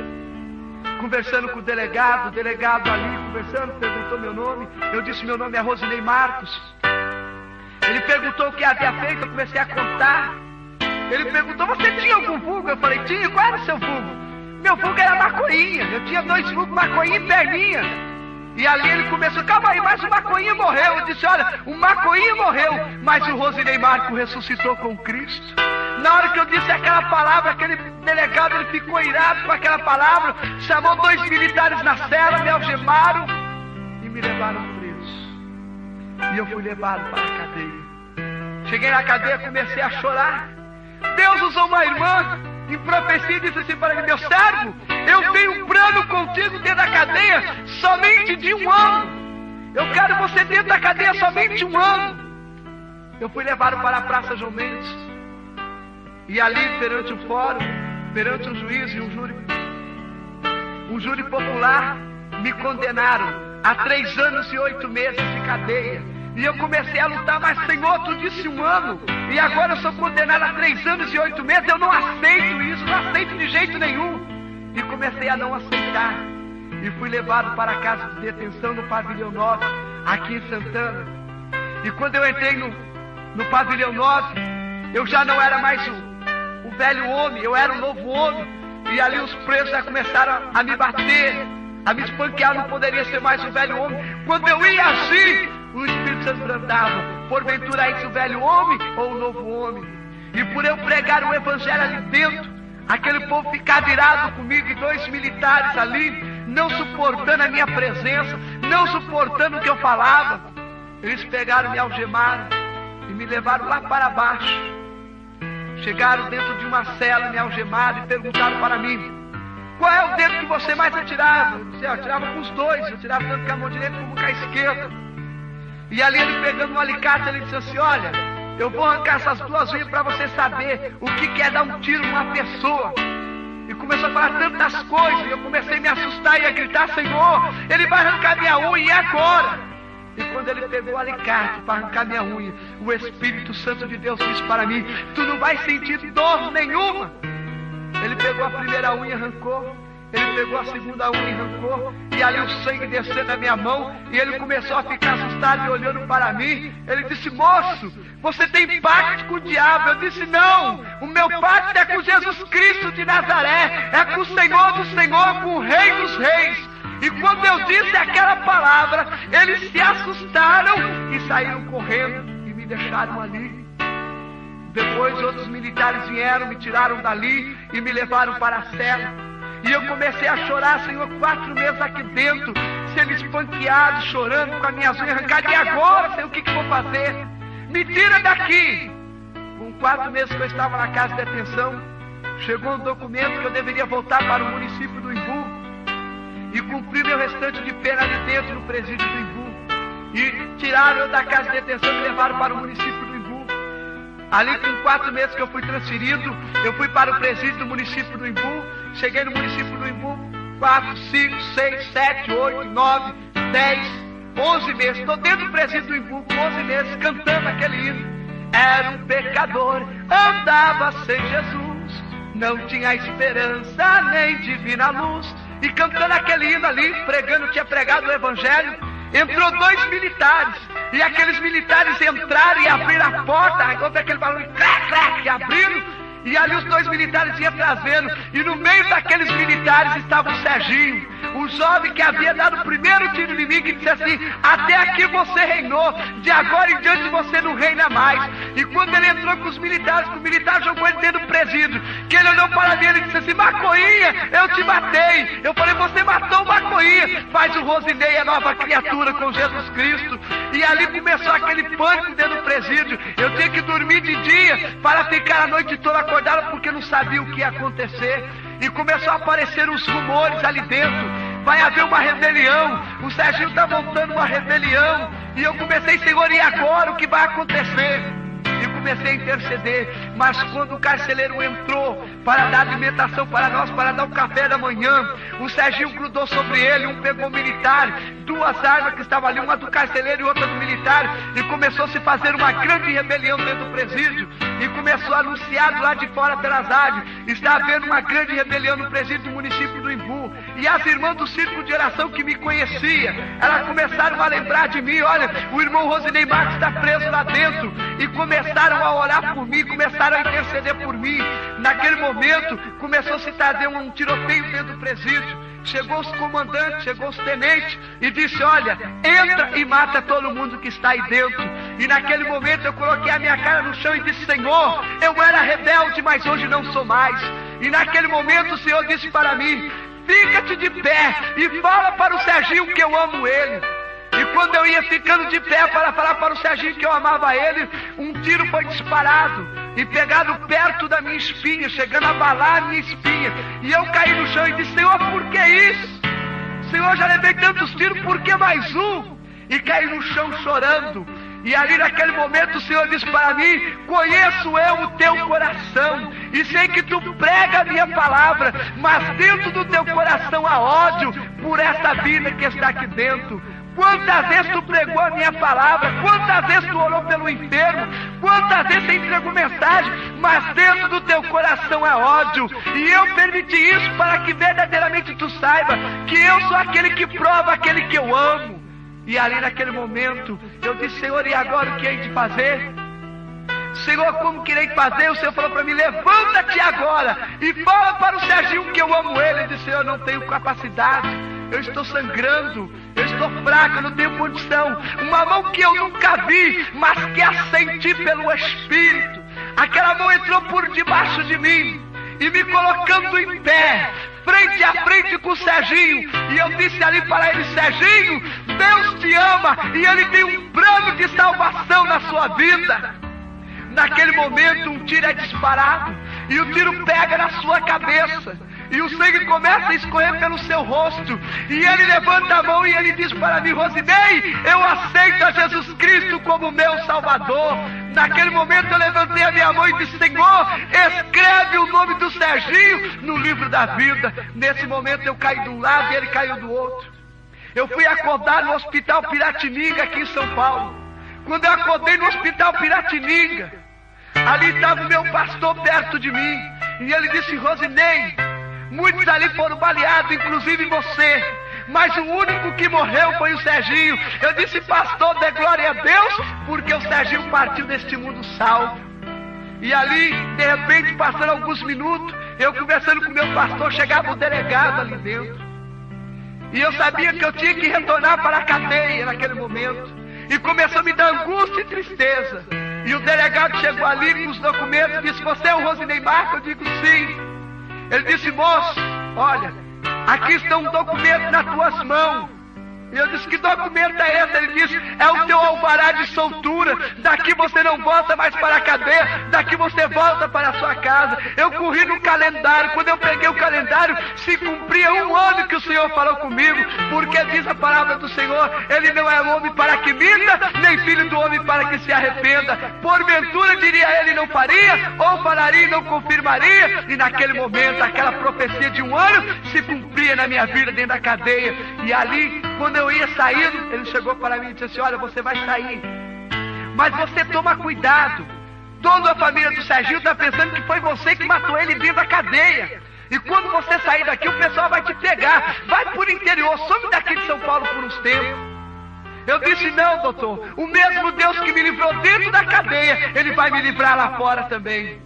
conversando com o delegado ali, conversando, perguntou meu nome. Eu disse: meu nome é Rosinei Marcos. Ele perguntou o que havia feito, eu comecei a contar. Ele perguntou: você tinha algum vulgo? Eu falei: tinha. Qual era o seu vulgo? Meu vulgo era maconhinha. Eu tinha 2 vulgos, maconhinha e perninha. E ali ele começou: calma aí, mas o maconhinha morreu. Eu disse: olha, o maconhinha morreu, mas o Rosinei Marcos ressuscitou com Cristo. Na hora que eu disse aquela palavra, aquele delegado, ele ficou irado com aquela palavra, chamou 2 militares na cela, me algemaram e me levaram preso. E eu fui levado para a cadeia. Cheguei na cadeia, comecei a chorar. Deus usou uma irmã em profecia e disse assim para mim: meu servo, eu tenho um plano contigo dentro da cadeia somente de 1 ano. Eu quero você dentro da cadeia somente 1 ano. Eu fui levado para a Praça João Mendes. E ali, perante o fórum, perante um juiz e um júri popular, me condenaram a 3 anos e 8 meses de cadeia. E eu comecei a lutar: mas Senhor, tu disse 1 ano, e agora eu sou condenado a 3 anos e 8 meses, eu não aceito isso, não aceito de jeito nenhum. E comecei a não aceitar. E fui levado para a casa de detenção no Pavilhão 9, aqui em Santana. E quando eu entrei no Pavilhão 9, eu já não era mais o velho homem, eu era um novo homem. E ali os presos já começaram a me bater, a me espanquear, não poderia ser mais o velho homem. Quando eu ia agir, o Espírito Santo brandava: porventura é esse o velho homem ou o novo homem? E por eu pregar o evangelho ali dentro, aquele povo ficar virado comigo, e 2 militares ali, não suportando a minha presença, não suportando o que eu falava, eles pegaram, me algemaram e me levaram lá para baixo. Chegaram dentro de uma cela, me algemaram e perguntaram para mim: qual é o dedo que você mais atirava? Eu disse: eu atirava com os 2, eu atirava tanto com a mão direita como com a esquerda. E ali ele pegando um alicate, ele disse assim: olha, eu vou arrancar essas 2 unhas para você saber o que é dar um tiro numa pessoa. E começou a falar tantas coisas, e eu comecei a me assustar e a gritar: Senhor, ele vai arrancar minha unha, e agora? E quando ele pegou o alicate para arrancar minha unha, o Espírito Santo de Deus disse para mim: tu não vai sentir dor nenhuma. Ele pegou a primeira unha e arrancou, ele pegou a segunda unha e arrancou, e ali o sangue desceu na minha mão, e ele começou a ficar assustado e olhando para mim. Ele disse: moço, você tem pacto com o diabo? Eu disse: não, o meu pacto é com Jesus Cristo de Nazaré, é com o Senhor do Senhor, com o Rei dos Reis. E quando eu disse aquela palavra, eles se assustaram e saíram correndo e me deixaram ali. Depois outros militares vieram, me tiraram dali e me levaram para a cela. E eu comecei a chorar: Senhor, 4 meses aqui dentro, sendo espanqueado, chorando, com as minhas unhas arrancadas. E agora, Senhor, o que eu vou fazer? Me tira daqui! Com 4 meses que eu estava na casa de detenção, chegou um documento que eu deveria voltar para o município do Imbu e cumprir meu restante de pena ali dentro no presídio do Imbu. E tiraram eu da casa de detenção e me levaram para o município do Imbu. Ali, com 4 meses que eu fui transferido, eu fui para o presídio do município do Imbu. Cheguei no município do Imbu, 4, 5, 6, 7, 8, 9, 10, 11 meses. Estou dentro do presídio do Imbu com 11 meses, cantando aquele hino. Era um pecador, andava sem Jesus, não tinha esperança nem divina luz. E cantando aquele hino ali, pregando, tinha pregado o evangelho, entrou 2 militares. E aqueles militares entraram e abriram a porta, houve aquele barulho, crac, crac, que abriram. E ali os 2 militares iam trazendo. E no meio daqueles militares estava o Serginho, o jovem que havia dado o primeiro tiro em mim, que disse assim: até aqui você reinou, de agora em diante você não reina mais. E quando ele entrou com os militares, que o militar jogou ele dentro do presídio, que ele olhou para mim e disse assim: Macoinha, eu te matei. Eu falei: você matou o Macoinha, faz o Rosinei a nova criatura com Jesus Cristo. E ali começou aquele pânico dentro do presídio. Eu tinha que dormir de dia para ficar a noite toda acordado, porque não sabia o que ia acontecer. E começou a aparecer os rumores ali dentro: vai haver uma rebelião, o Serginho está montando uma rebelião. E eu comecei: Senhor, e agora o que vai acontecer? E comecei a interceder. Mas quando o carcereiro entrou para dar alimentação para nós, para dar o café da manhã, o Serginho grudou sobre ele, um pegou o militar, 2 armas que estavam ali, uma do carcereiro e outra do militar, e começou a se fazer uma grande rebelião dentro do presídio. E começou a anunciar do lado de fora pelas rádios: está havendo uma grande rebelião no presídio do município do Imbu. E as irmãs do círculo de oração que me conhecia, elas começaram a lembrar de mim: olha, o irmão Rosinei Marcos está preso lá dentro. E começaram a orar por mim, começaram a interceder por mim. Naquele momento começou a se trazer um tiroteio dentro do presídio. Chegou os comandantes, chegou os tenentes e disse: olha, entra e mata todo mundo que está aí dentro. E naquele momento eu coloquei a minha cara no chão e disse: Senhor, eu era rebelde, mas hoje não sou mais. E naquele momento o Senhor disse para mim: fica-te de pé e fala para o Serginho que eu amo ele. E quando eu ia ficando de pé para falar para o Serginho que eu amava ele, um tiro foi disparado. e pegado perto da minha espinha, chegando a abalar a minha espinha. E eu caí no chão e disse: Senhor, por que isso? Senhor, já levei tantos tiros, por que mais um? E caí no chão chorando. E ali naquele momento o Senhor disse para mim: conheço eu o teu coração e sei que tu prega a minha palavra, mas dentro do teu coração há ódio por essa vida que está aqui dentro. Quantas vezes tu pregou a minha palavra, quantas vezes tu orou pelo enfermo, quantas vezes tu entregou mensagem, mas dentro do teu coração há ódio. E eu permiti isso para que verdadeiramente tu saiba que eu sou aquele que prova aquele que eu amo. E ali naquele momento eu disse: Senhor, e agora o que hei de fazer? Senhor, como que irei fazer? O Senhor falou para mim: levanta-te agora e fala para o Serginho que eu amo ele. Eu disse: Senhor, eu não tenho capacidade, eu estou sangrando, eu estou fraco, eu não tenho condição. Uma mão que eu nunca vi, mas que a senti pelo Espírito. Aquela mão entrou por debaixo de mim e me colocando em pé, frente a frente com o Serginho. E eu disse ali para ele: Serginho, Deus te ama e Ele tem um plano de salvação na sua vida. Naquele momento um tiro é disparado e o tiro pega na sua cabeça e o sangue começa a escorrer pelo seu rosto. E ele levanta a mão e ele diz para mim: Rosinei, eu aceito a Jesus Cristo como meu Salvador. Naquele momento eu levantei a minha mão e disse: Senhor, escreve o nome do Serginho no livro da vida. Nesse momento eu caí de um lado e ele caiu do outro. Eu fui acordar no Hospital Piratininga aqui em São Paulo. Quando eu acordei no Hospital Piratininga, ali estava o meu pastor perto de mim e ele disse: Rosinei, muitos ali foram baleados, inclusive você, mas o único que morreu foi o Serginho. Eu disse: pastor, dê glória a Deus, porque o Serginho partiu deste mundo salvo. E ali, de repente, passando alguns minutos, eu conversando com o meu pastor, chegava o delegado ali dentro. E eu sabia que eu tinha que retornar para a cadeia naquele momento. E começou a me dar angústia e tristeza. E o delegado chegou ali com os documentos e disse: você é o Rosinei Marcos? Eu digo: sim. Ele disse: moço, olha, aqui estão documentos nas tuas mãos. E eu disse: que documento é esse? Ele disse: é o teu alvará de soltura. Daqui você não volta mais para a cadeia, daqui você volta para a sua casa. Eu corri no calendário. Quando eu peguei o calendário, se cumpria 1 ano que o Senhor falou comigo, porque diz a palavra do Senhor: Ele não é homem para que minta, nem filho do homem para que se arrependa. Porventura, diria ele, não faria, ou falaria e não confirmaria. E naquele momento, aquela profecia de 1 ano se cumpria na minha vida dentro da cadeia. E ali, quando eu ia saindo, ele chegou para mim e disse assim: olha, você vai sair, mas você toma cuidado. Toda a família do Serginho está pensando que foi você que matou ele dentro da cadeia. E quando você sair daqui, o pessoal vai te pegar. Vai por interior, some daqui de São Paulo por uns tempos. Eu disse: não, doutor, o mesmo Deus que me livrou dentro da cadeia, Ele vai me livrar lá fora também.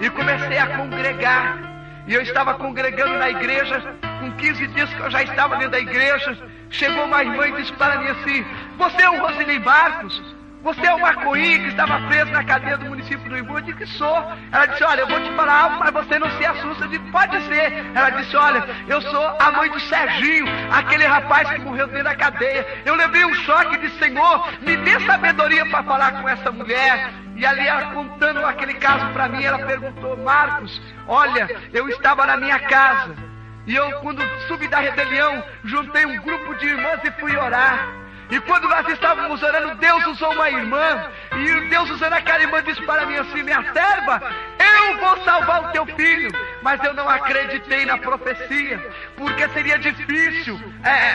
E comecei a congregar. E eu estava congregando na igreja. Com 15 dias que eu já estava dentro da igreja, chegou uma irmã e disse para mim assim: você é o Rosinei Marcos? Você é o Marcoinha que estava preso na cadeia do município do Imbu? Eu disse que sou. Ela disse: olha, eu vou te falar algo, mas você não se assusta. Eu disse: pode ser. Ela disse: olha, eu sou a mãe do Serginho, aquele rapaz que morreu dentro da cadeia. Eu levei um choque e disse: Senhor, me dê sabedoria para falar com essa mulher. E ali, ela contando aquele caso para mim, ela perguntou: Marcos, olha, eu estava na minha casa e eu, quando subi da rebelião, juntei um grupo de irmãs e fui orar. E quando nós estávamos orando, Deus usou uma irmã. E Deus usando aquela irmã disse para mim assim: minha serva, eu vou salvar o teu filho. Mas eu não acreditei na profecia, porque seria difícil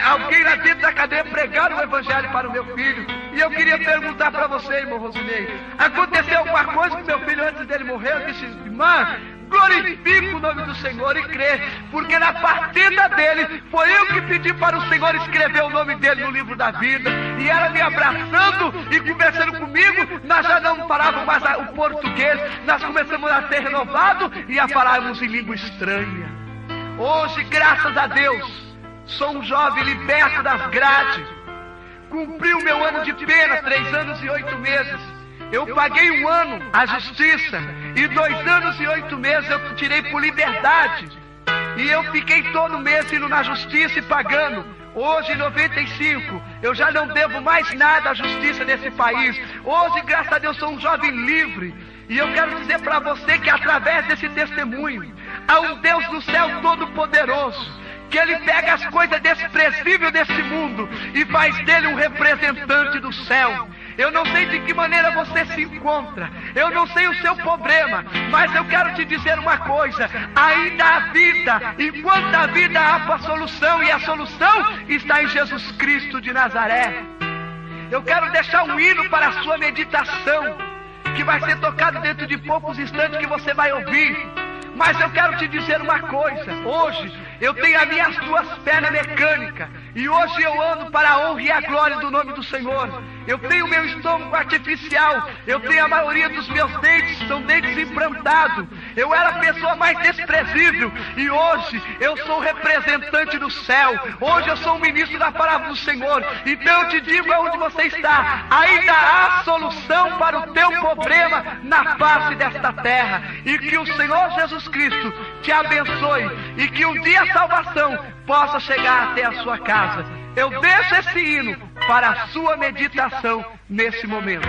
alguém lá dentro da cadeia pregar o evangelho para o meu filho. E eu queria perguntar para você, irmão Rosinei, aconteceu alguma coisa com meu filho antes dele morrer? Eu disse: irmã, glorifica o nome do Senhor e crê, porque na partida dele foi eu que pedi para o Senhor escrever o nome dele no livro da vida. E ela me abraçando e conversando comigo, nós já não falávamos mais o português, nós começamos a ser renovados e a falarmos em língua estranha. Hoje, graças a Deus, sou um jovem liberto das grades. Cumpri o meu ano de pena, 3 anos e 8 meses. Eu paguei 1 ano à justiça e 2 anos e 8 meses eu tirei por liberdade. E eu fiquei todo mês indo na justiça e pagando. Hoje, em 95, eu já não devo mais nada à justiça desse país. Hoje, graças a Deus, sou um jovem livre. E eu quero dizer para você que através desse testemunho, há um Deus no céu todo-poderoso, que Ele pega as coisas desprezíveis desse mundo e faz dele um representante do céu. Eu não sei de que maneira você se encontra, eu não sei o seu problema, mas eu quero te dizer uma coisa: ainda há vida, enquanto há vida há a solução, e a solução está em Jesus Cristo de Nazaré. Eu quero deixar um hino para a sua meditação, que vai ser tocado dentro de poucos instantes, que você vai ouvir. Mas eu quero te dizer uma coisa: hoje eu tenho as minhas duas pernas mecânicas, e hoje eu ando para a honra e a glória do nome do Senhor. Eu tenho meu estômago artificial, eu tenho a maioria dos meus dentes, são dentes implantados. Eu era a pessoa mais desprezível, e hoje eu sou representante do céu. Hoje eu sou um ministro da palavra do Senhor. Então eu te digo aonde você está: ainda há solução para o teu problema na face desta terra. E que o Senhor Jesus Cristo te abençoe, e que um dia a salvação possa chegar até a sua casa. Eu deixo esse hino para a sua meditação nesse momento.